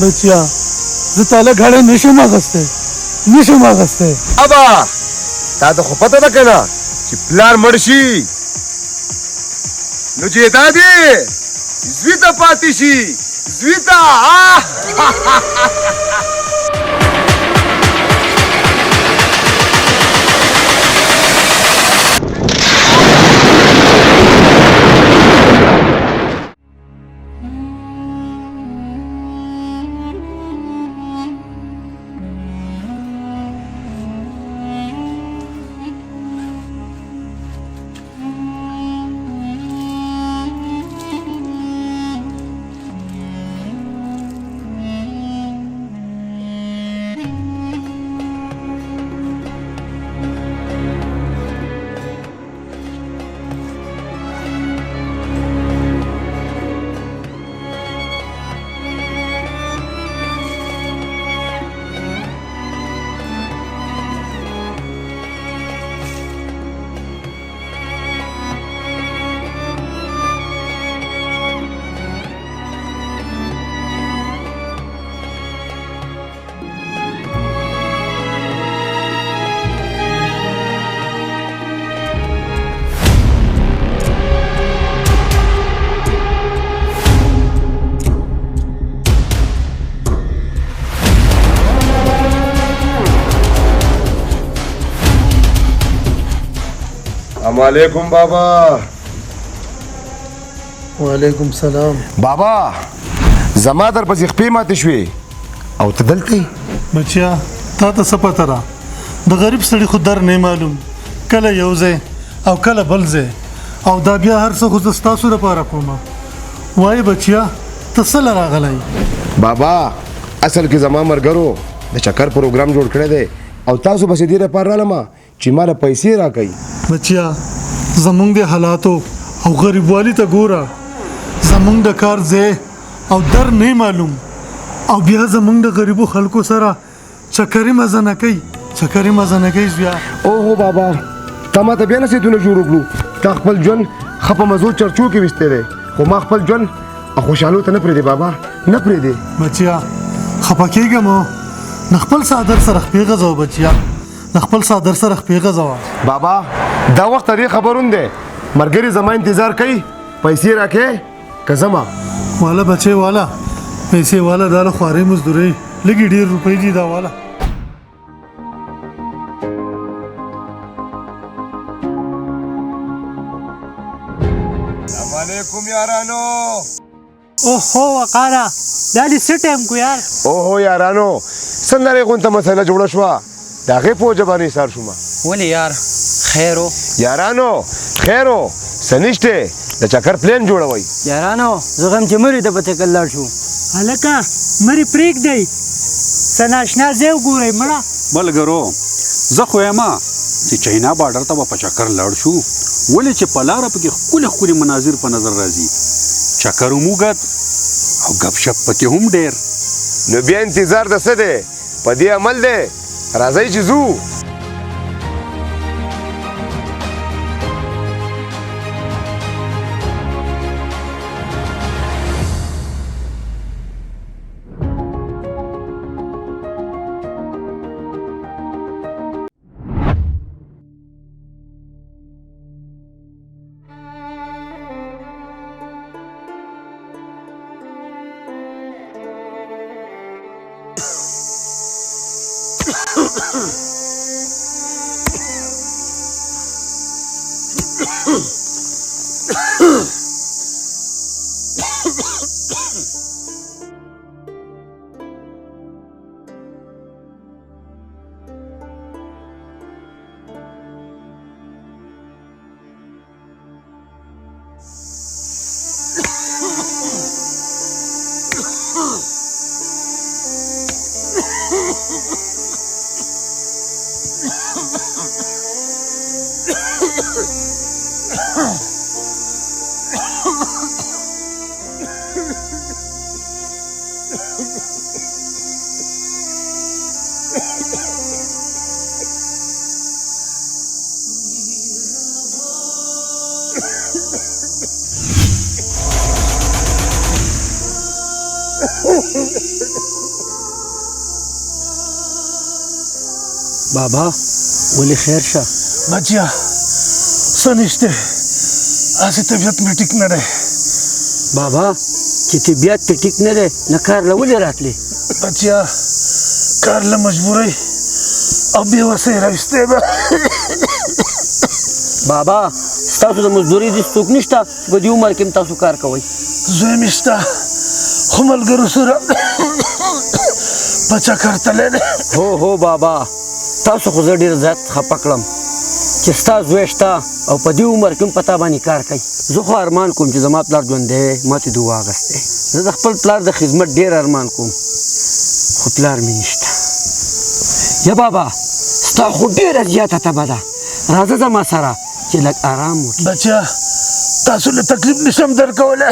बच्चिया زه تاله غاړه نشم اغسته ابا تا ته خو پته ده کنه چې پلار مړ شي نو چې دا دی زوی ته پاتې شي زوی ته السلام علیکم بابا. وعلیکم سلام. بابا زما در پسې خپې ماتې شوې او ته دلته بچیا تا ته څه پته را د غریب سړي خو در نه معلوم کله یو ځای او کله بل ځای او دا بیا هر څه خو زه ستاسو لپاره کوم. وایي بچیا ته څه له راغلی؟ بابا اصل کې زما ملګرو د چکر پروګرام جوړ کړی دی او تاسو بس دې لپاره رالم چې مال پیسې راکړي. بچیا زمونږ د حالاتو او غریبوالي ته ګوره زمونږ د کار ځای او در نه معلوم او بیا زمونږ د غریبو خلکو سره چکرې مزه نه کوي بیا. اوهو بابا تا ما ته بیا نصیحتونه جوړ کړو تا خپل ژوند ښه په مزو چرچو کې ویستی دی خو ما خپل ژوند خوشحالو ته نه پرېږدي بابا نه پرېږدي. بچیا خفه کېږم د خپل څادر سره خپې غځوه بچیا د خپل څادر سره خپې غځوه. بابا دا وخت دې خبرون دی ملګري زما انتظار کوي پیسې راکې که زما والا بچی والا پیسې والا دا له خوارۍ مزدورۍ لږې ډېر روپۍ دي دا والا. السلام علیکم یارانو. اوهو وقاره دا دې څه ټایم کو یار. اوهو یارانو څنګه غونته مسله جوړه شوه د هغې په وجه باندې ایثار شومه. ولې یار خیرو یارانو خیرو څه نشته د چکر پلین جوړوئ. یارانو زه غم چې مړي ته په چکر لاړ شو. هلکه مړي پرېږدئ څه ناشنا ځای وګورئ مړه. ملګرو زه خو یم چې چاینا بارډر ته به په چکر لاړ شو ولې چې په لاره پکې ښکلي مناظر په نظر راځي چکر هم اوږد او ګپ شپ پکې هم ډېر. نو بیا انتظار د څه دی په دې عمل دی راځئ چې ځو. بابا ولې خیر شه بچیا څه نشته هسې طبیعت مې ټیک نه دی بابا چې طبیعت ته ټیک نه دی نه کار له ولې راتلی بچیا کار له مجبورۍ او بې وسۍ راویستی به بابا ستاسو د مزدورۍ دې څوک نشته چې په دې عمر کې هم تاسو کار کوئ زوی مې شته خو ملګرو سره په چکر تللی دی هو بابا تاسو خو زه ډېر زیات خفه کړم چې ستا زوی شته او په دې عمر کې هم په تا باندې کار کوي زه خو ارمان کوم چې زما پلار ژوندی ما ته دې واغستی زه د خپل پلار د خدمت ډېر ارمان کوم خو پلار مې نشته یا بابا ستا خو ډېره زیاته تبه ده راځه زما سره چې لږ آرام وکړي بچیا تاسو له تکلیف نشم درکولی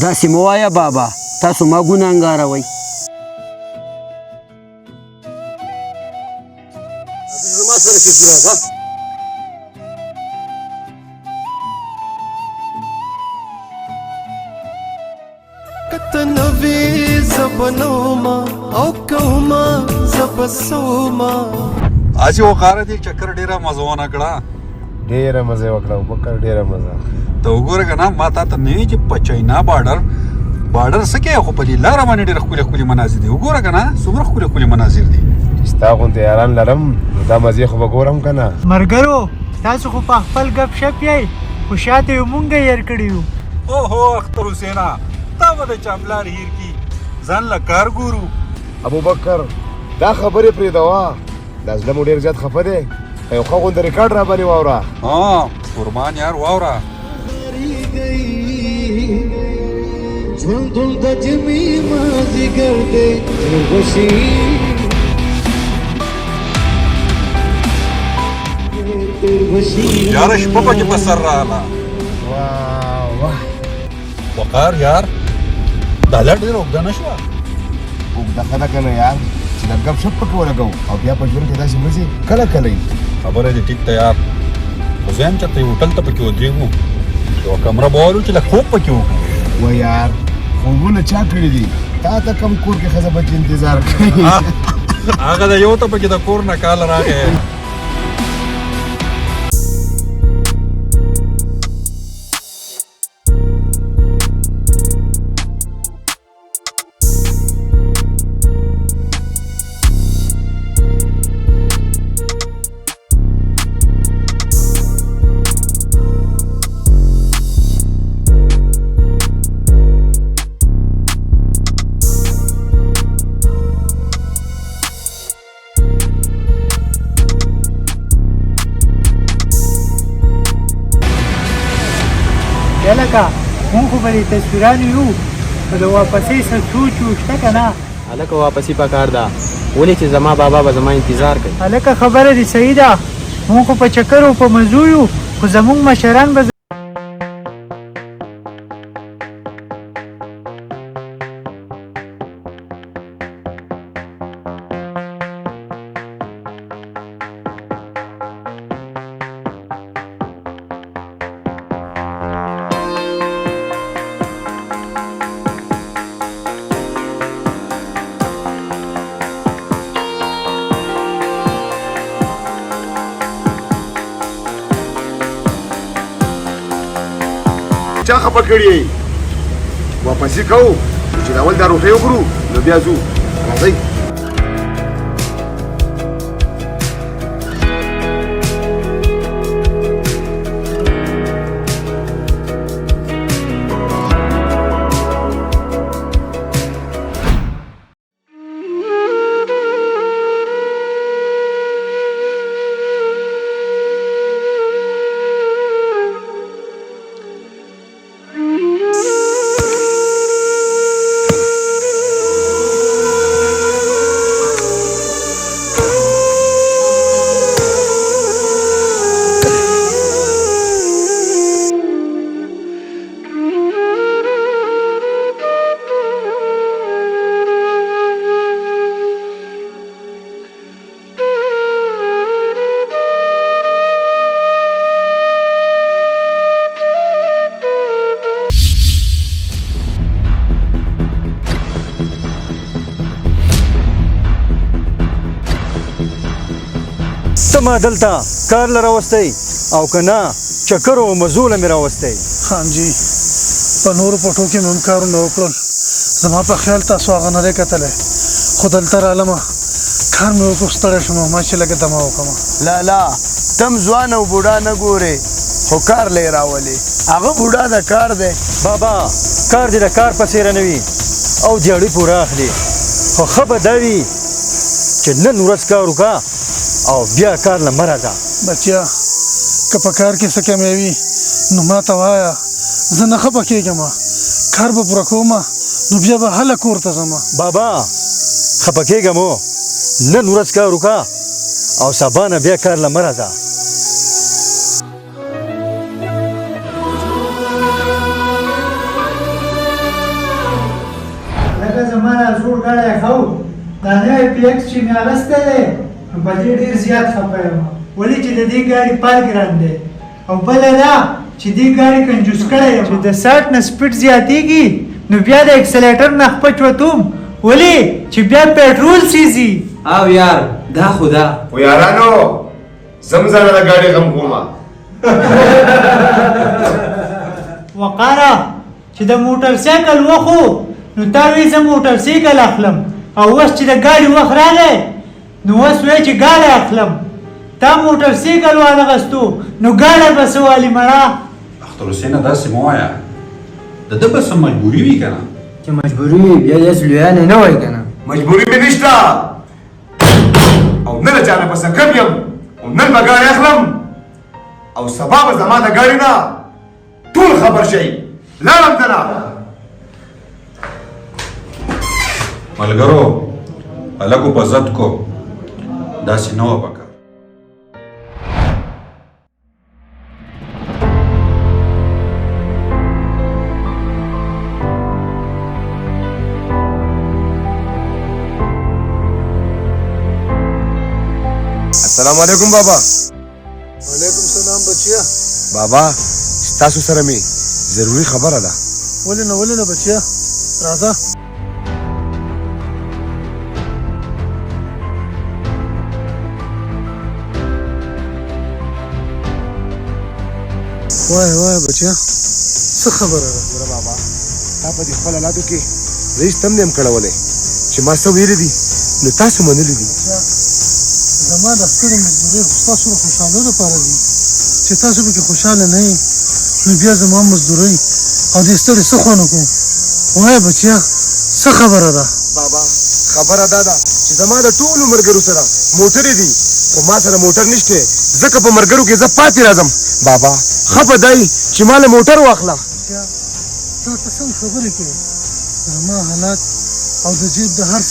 داسې مه وایه بابا تاسو ما ګناهګاروئ زما سره چې راځه کتنوي زبنوما او کوما زبسوما اسی وقاره دې چکر ډیره مزونه کړه ډېره مزه یې وکړه بکر ډېره مزه ته وګوره که نه ما تا ته نه وي چې په چاینا بارډر څه کې خو په دې لاره باندې ډېره ښکلي ښکلي مناظر دي وګوره که نه څومره ښکلي ښکلي مناظر دي ستا غوندې یاران لرم نو دا مزې خو به ګورم که نه مرګرو تاسو خو په خپل ګپ شپ یئ خو شاته یې مونږ هېر کړي یو اوهو اختر حسینا تا به د چا پلار هیر کي ځان له کار ګورو ابوبکر دا خبرې پرېږدوه دا زړه مو ډېر زیات خفه دی یو ښه غوندې ریکارډ را باندې واوره قربان یار واوره ژوندون د جمی مازدیګر دی خوشي یاره شپه پکې په سر راغله واه وقار یار دا لار ډېره اوږده نه شوه اوږده ښه ده که نه یار چې د ګپ شپ پکې ولګوو او بیا په ژوند کې داسې مزې کله کله وي خبره دې ټیک ته یار خو زه یم چېرته یو هوټل ته پکې ودرېږو یوه کمره به والو چې لږ خوب پکې وکړو و یار خوبونه چا کړي دي تا ته کم کور کې ښځه بچې انتظار کوي هغه د یو ته پکې د کور نه کال راغی لکه مونږ خو به دې تصویرانو یو خو د واپسۍ څه سوچ و شته که نه هلکه واپسي پکار ده ولې چې زما بابا به زما انتظار کوي هلکه خبره دې صحیح ده مونږ خو په چکر و په مزو یو خو زمونږ مشران به چا خفه کړي یې واپسې کوو چې اول دا روټۍ وکړو نو بیا ځو راځئ ما دلته کار له راوستی او که نه چکر او مزوله مې راوستی خان جي په نورو پټو کې مې هم کارونه وکړل زما په خیال تاسو هغه نه دی کتلی خو دلته رالمه کار مې وکړو ستړی شوم ما چې لږه دمه وکړمه لا لا تم ځوان او بوډا نه ګورې خو کار لې راولې هغه بوډا د کار دی بابا کار دې د کار په څېره نه وي او دیاړي پوره اخلي خو ښه به دا وي چې نن ورځ کار وکړه او بیا کار له مه راځه بچیا که په کار کې څه کمی وي نو ما ته وایه زه نه خفه کېږم کار به پوره کوم نو بیا به هله کور ته ځم بابا خفه کېږم و نن ورځ کار وکړه او سبا نه بیا کار له مه راځه لکه زما را زوړ ګاډی ښه و دا نوی پي ایکس چې مې اخیستی دی نو په دې ډېر زیات خفه یم ولې چې د دې ګاډي پارک ګران دی او بله دا چې دې ګاډي کنجوس کړی یم چې د 60 نه سپیډ زیاتېږي نو بیا د اکسلیټر نه خپه چوتوم ولې چې بیا پېټرول سیزي او یار دا خو دا خو یارانو زم ځانه د ګاډي غم کومه وقاره چې د موټر سایکل وخو نو تا وی زه موټر سایکل اخلم او اوس چې د ګاډي وخت راغی نو اوس وایې چې ګاډی اخلم تا موټر سایکل وانغستو نو ګاډی به څه والي مړه اختر حسینه داسې مه وایه د ده به څه مجبوري وي که نه چې مجبوري وي بیا داسې لویانې نه وای که نه مجبوري مې نشته او نه له چا نه پسه کم یم او نن به ګاډی اخلم او سبا به زما د ګاډي نه ټول خبر شئ لاړم ته نه ملګرو هلکو په ضد کو داسې نه وه پکار السلام علیکم بابا وعلیکم سلام بچیا بابا ستاسو سره می ضروری خبره ده ولې نه بچیا راځه وای بچیا څه خبره ده ګوره بابا تا په دې خپل حالاتو کې رئیس تم نه یم کړولی چې ما څه ویلي دي نو تاسو منلي دي زما د ستړي مزدورۍ خو ستاسو د خوشحالۍ لپاره دي چې تاسو پکې خوشحاله نه یې نو بیا زما مزدورۍ او دې ستړي څه خوند وکړو وایه بچیا څه خبره ده بابا خبره دا ده چې زما د ټولو ملګرو سره موټرې دي خو ما سره موټر نشته ځکه په ملګرو کې زه پاتې راځم بابا ښه به دی چې ما له موټر واخله بچیا تا ته څنګه خبرې کوې زما حالات او د جیب د هر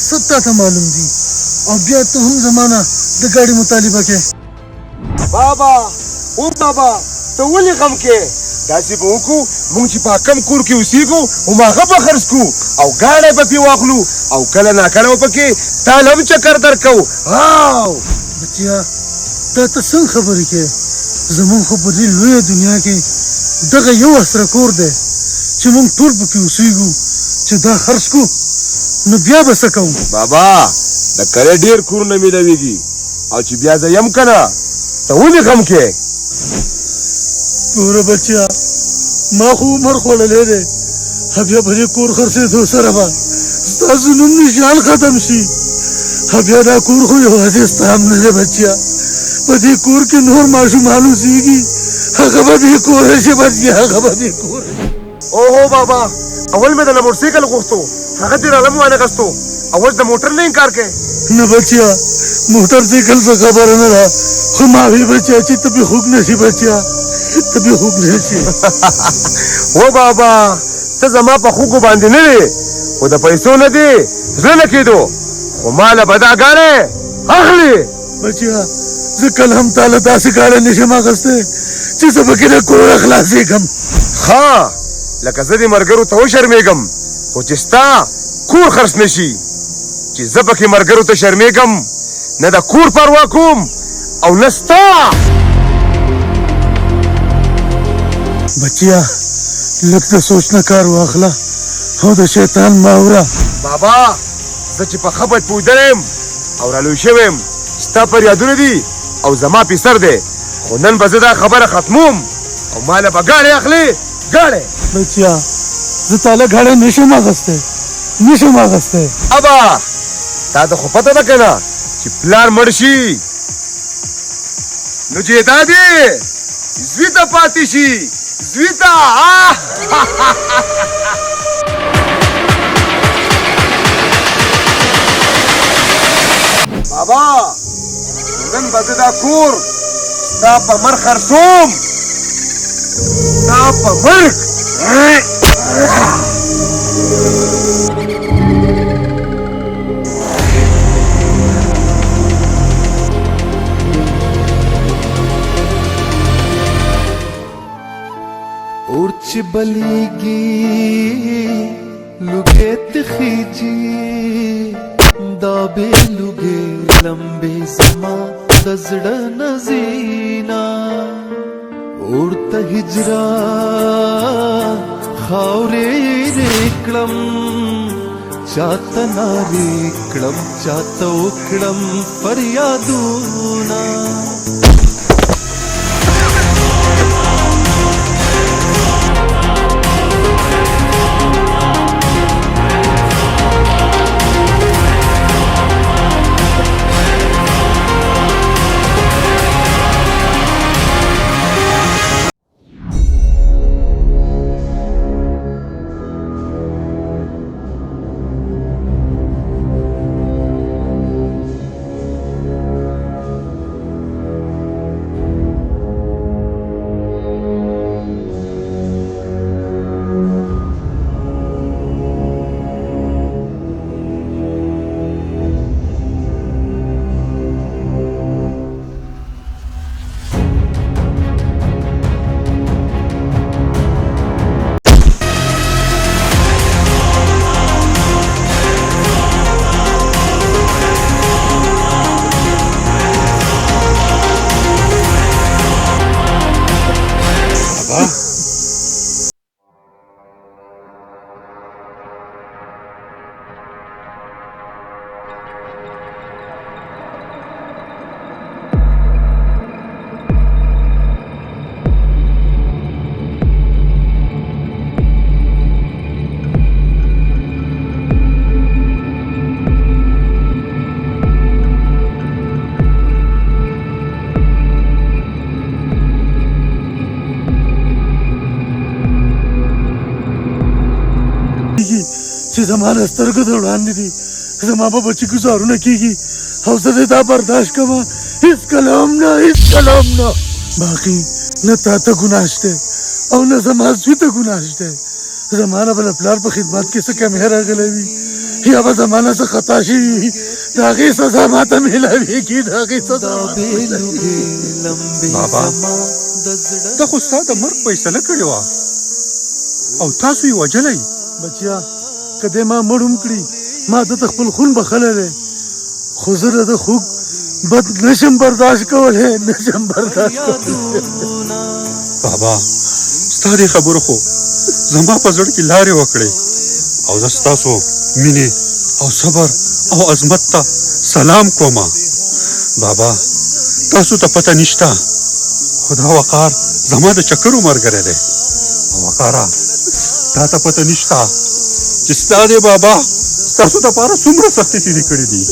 څه تا ته معلوم دي او بیا ته هم زما نه د ګاډي مطالبه کوې بابا او بابا ته ولې غم کې داسې به وکړو مونږ چې په کم کور کې اوسېږو هماغه به خرڅ کړو او ګاډی به پرې واخلو او کله ناکله به پکې تال هم چکر درکوو هاو بچیا دا ته څنګه خبرې کوې زمونږ خو په دې لویه دنیا کې دغه یو اسره کور دی چې مونږ ټول پکې اوسېږو چې دا خرڅ کړو نو بیا به څه کوو بابا د کلی ډېر کورونه میلاویږي او چې بیا زه یم که نه ته ولې غم کې ګوره بچیا ما خو عمر خوړلی دی بیا په دې کور خرڅېدو سره به ستاسو نوم نشان ختم شي بیا دا کور خو یوازې ستا هم نه دی بچیا په دې کور کې نور ماشومان اوسېږي هغه به دې کوره شي بچیا هغه به دې کوره اوهو بابا اول مې د موټرسایکل غوښتو هغه دې رالم وانغستو اول د موټر نه انکار کوې نه بچیا موټر سایکل څه خبره نه ده خو ما وی بچیا چې ته به خوږ نه شي بچیا ته به خوږ نه شي و بابا ته زما په خوږو باندې نه وې خو د پیسو نه دی زړه نه کېدو خو ما له بداګانې اخلي بچیا زه کله هم تاله داسې ګاډی نشم اخیستی چې زه پکې د کوره خلاصېږم ښه لکه زه دې ملګرو ته وشرمېږم خو چې ستا کور خرڅ نه شي چې زه پکې ملګرو ته شرمېږم نه د کور پروا کوم او نه ستا بچیا لږ د سوچ نه کار واخله او د شیطان ماوره بابا زه چې په ښه بد پوهېدلی یم او رالوی شوی یم ستا پر یادونه دي او زما پیسر دی خو نن به زه دا خبره ختموم او ماله به ګاډی اخلي ګاډی بچیا زه تاله غاړه نشم اغستی ابا تا ته خو پته ده که نه چې پلار مړ شي نو چې دا دی زوی ته پاتې شي زوی ته بابا نن به زه دا کور ستا په مړ خرڅوم ستا په مرګ उर्च बलीगी लुगे तखीजी दाबे लुगे लंबे समा दजड़ नजीना उड़त हिजरा खावरे रेकड़म चातना रेकड़म चात उकड़म फरियादूना چې زما له سترګو د وړاندې دي زما په بچي ګزارونه کېږي او زه دې دا برداشت کومه هېڅکله هم نه باقي نه تا ته ګناه شته او نه زما زوی ته ګناه شته زما نه به د پلار په خدمت کې څه کمی راغلی وي یا به زما نه څه خطا شوي وي د هغې سزا ما ته میلاوېږي د هغې سزا بابا دا خو ستا د مرګ فیصله کړې وه او تاسو یې وژلی بچیا که دې ما مړ هم کړي ما دته خپل خون بخلی دی خو زه د خوږ بد نشم برداشت کولی بابا ستا دې خبرو خو زما په زړه کې لارې وکړې او زه ستاسو مینې او صبر او عظمت ته سلام کومه بابا تاسو ته پته نشته خدا وقار زما د چکرو ملګری دی او وقاره تا ته پته نشته چې ستا دې بابا ستاسو دپاره څومره سختې تېرې کړې دي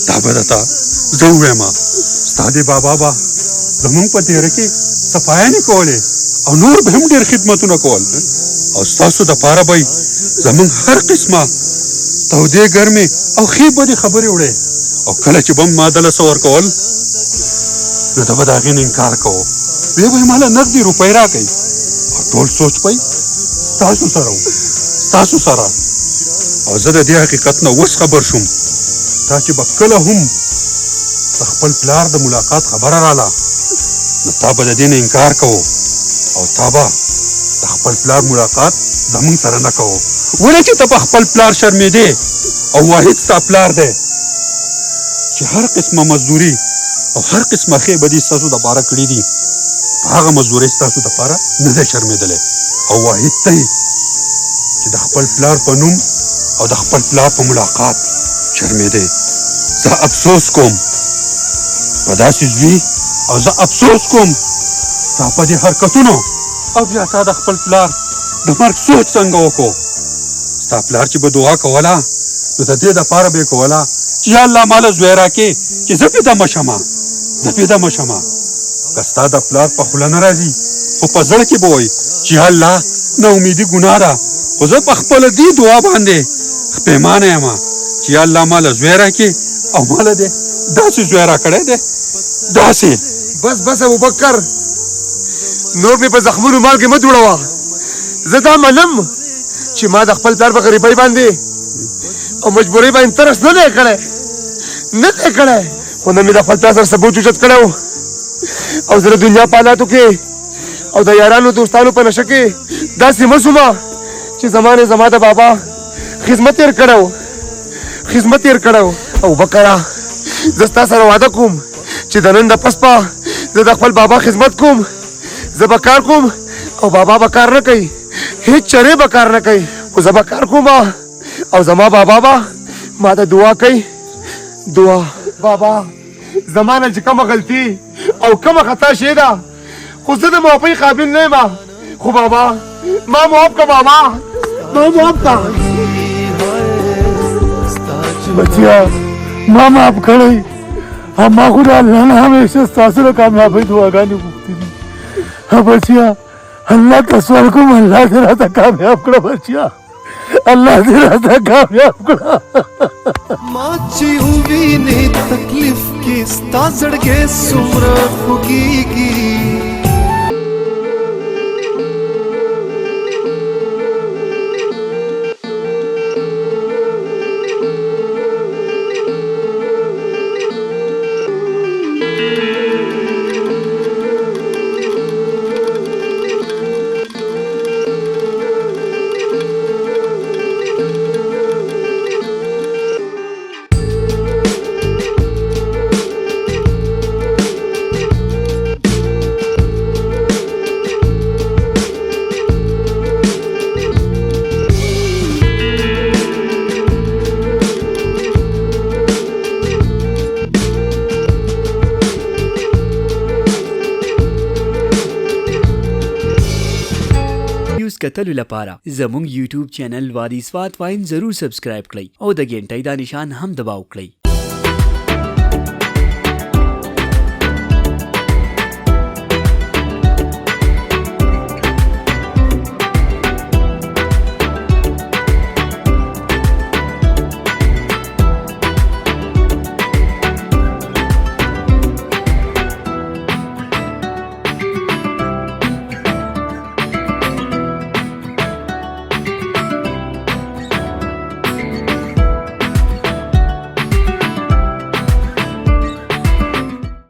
دا به درته زه ووایم ستا دې بابا به زمونږ په تېره کې صفایانې کولې او نور به هم ډېر خدمتونه کول او ستاسو دپاره به زمونږ هر قسمه تودې ګرمې او ښې بدې خبرې وړې او کله چې به هم ما دله څه ورکول نو ده به د هغې نه انکار کوو وی به یې ماله نغدې روپۍ راکوي او ټول سوچ به ستاسو سره او زه د دې حقیقت نه اوس خبر شوم تا چې به کله هم د خپل پلار د ملاقات خبره راله نو تا به د دې نه انکار کوو او تا به د خپل پلار ملاقات زمونږ سره نه کوو ولې چې ته په خپل پلار شرمېدې او واحد ستا پلار دی چې هر قسمه مزدوري او هر قسمه ښې بدي ستاسو دپاره کړي دي په هغه مزدورۍ ستاسو دپاره نه دی شرمېدلی او واحد ته چې د خپل پلار په نوم او د خپل پلار په ملاقات شرمېدی زه افسوس کوم په داسې زوی او زه افسوس کوم تا په دې حرکتونو او بیا تا د خپل پلار د مرګ سوچ څنګه وکړو ستا پلار چې به دعا کوله نو د دې دپاره به یې کوله چې یا الله ماله زوی راکې چې زه پیدا مشمه که ستا د پلار په خوله نه راځي خو په زړه کې به وایي چې یا الله ناامیدي ګناه ده خو زه په خپله دې دعا باندې پښیمانه یم چې یا الله ماله زوی راکې او ماله دې داسې زوی راکړی دی داسې بس ابوبکر نور مې په زخمونو مالګې مه دوړوه زه دا منم چې ما د خپل پلار په غریبۍ باندې او مجبورۍ باندې ترس نه دی کړی خو نه مې د خپل پلار سره سبوت اوچت کړی و او زه د دنیا په حالاتو کې او د یارانو دوستانو په نشه کې داسې مه شومه چې زما د بابا خدمت تېر کړی و ابوبکره زه ستا سره واده کوم چې د نن د پس په زه د خپل بابا خدمت کوم زه به کار کوم او بابا به کار نه کوي هیڅ چرې به کار نه کوي خو زه به کار کوم او زما بابا به ما ته دعا کوي بابا زما نه چې کومه غلطي او کومه خطا شوې ده خو زه د معافۍ قابل نه یم خو بابا ما معاف که بچیا ما معاف کړئ ما خو د الله نه همیشه ستاسو د کامیابۍ دعاګانې غوښتې دي بچیا الله ته سوال کوم الله دې راته کامیاب کړه بچیا الله دې راته کامیاب کړه ما چې ووینې تکلیف کې ستا زړګی څومره خوږېږي کتلو لپاره زموږ یوټیوب چینل وادي سوات وایم ضرور سبسکرایب کړئ او د غنټۍ دا نشان هم دباو کړئ